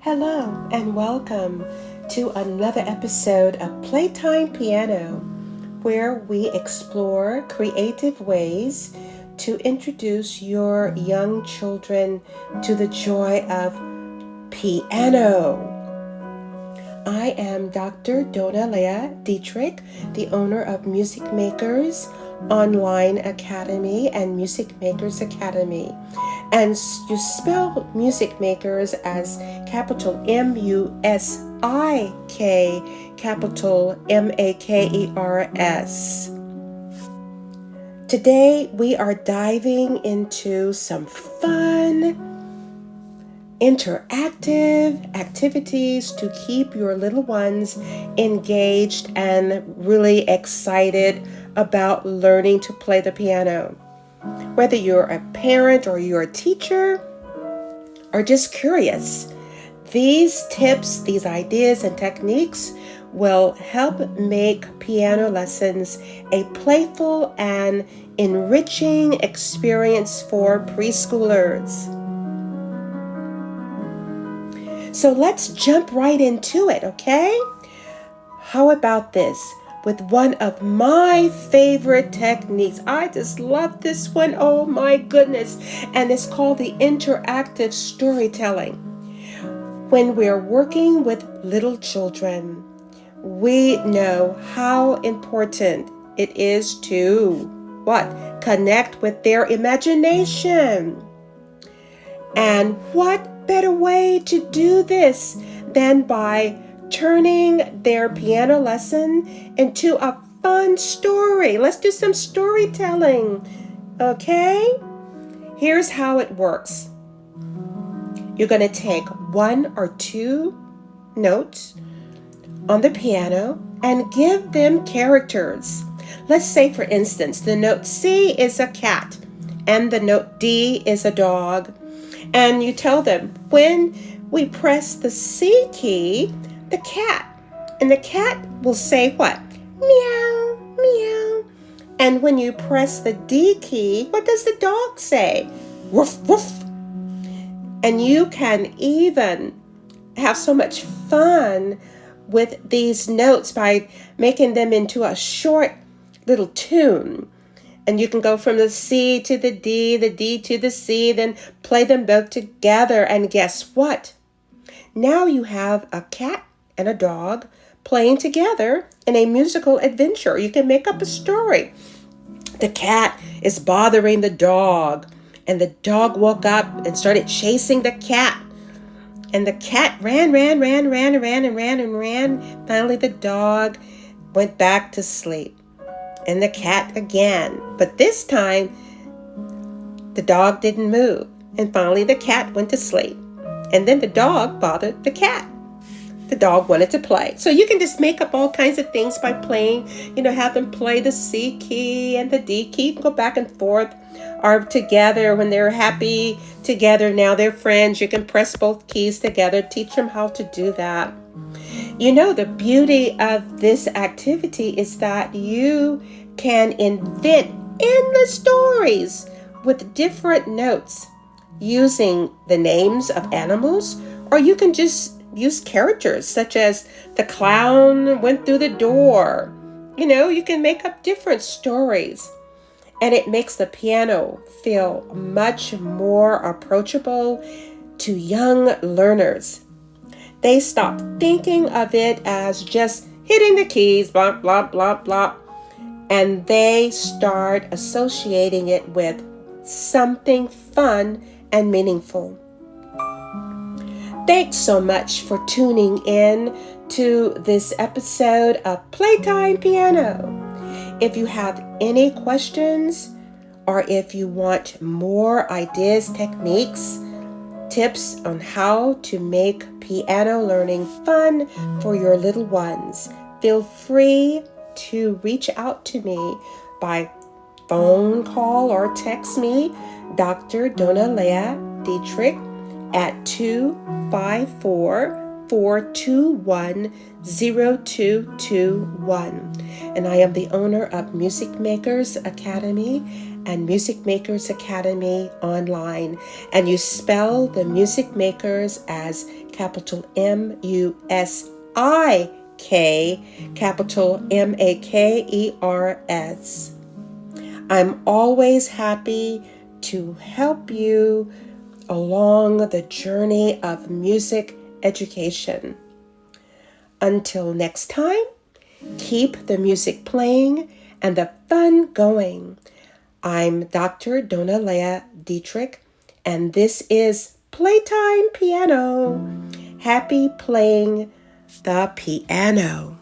Hello and welcome to another episode of Playtime Piano, where we explore creative ways to introduce your young children to the joy of piano. I am Dr. Donaleah Dedrick, the owner of MusikMakers Online Academy and MusikMakers Academy. And you spell MusikMakers as capital M-U-S-I-K, capital M-A-K-E-R-S. Today we are diving into some fun, interactive activities to keep your little ones engaged and really excited about learning to play the piano. Whether you're a parent or you're a teacher or just curious, these tips, these ideas and techniques will help make piano lessons a playful and enriching experience for preschoolers. So let's jump right into it, okay? How about this? With one of my favorite techniques. I just love this one. Oh my goodness. And it's called the interactive storytelling. When we're working with little children, we know how important it is to connect with their imagination. And what better way to do this than by turning their piano lesson into a fun story. Let's do some storytelling, okay? Here's how it works. You're going to take one or two notes on the piano and give them characters. Let's say, for instance, the note C is a cat and the note D is a dog. And you tell them, when we press the C key, the cat will say what? Meow, meow. And when you press the D key, what does the dog say? Woof, woof. And you can even have so much fun with these notes by making them into a short little tune. And you can go from the C to the D to the C, then play them both together. And guess what? Now you have a cat and a dog playing together in a musical adventure. You can make up a story. The cat is bothering the dog, and the dog woke up and started chasing the cat. And the cat ran. Finally, the dog went back to sleep. And the cat again. But this time, the dog didn't move. And finally, the cat went to sleep. And then the dog bothered the cat. The dog wanted to play. So you can just make up all kinds of things by playing, have them play the C key and the D key. You can go back and forth or together when they're happy together. Now they're friends. You can press both keys together. Teach them how to do that. The beauty of this activity is that you can invent endless stories with different notes using the names of animals, or you can just use characters such as the clown went through the door. You can make up different stories, and it makes the piano feel much more approachable to young learners. They stop thinking of it as just hitting the keys, blah, blah, blah, blah, and they start associating it with something fun and meaningful. Thanks so much for tuning in to this episode of Playtime Piano. If you have any questions or if you want more ideas, techniques, tips on how to make piano learning fun for your little ones, feel free to reach out to me by phone call or text me, Dr. Donaleah Dedrick, at 254-421-0221. And I am the owner of MusikMakers Academy and Music Makers Academy online, and you spell the Music Makers as capital M-U-S-I-K, capital M-A-K-E-R-S. I'm always happy to help you along the journey of music education. Until next time, keep the music playing and the fun going. I'm Dr. Donaleah Dedrick, and this is Playtime Piano. Happy playing the piano.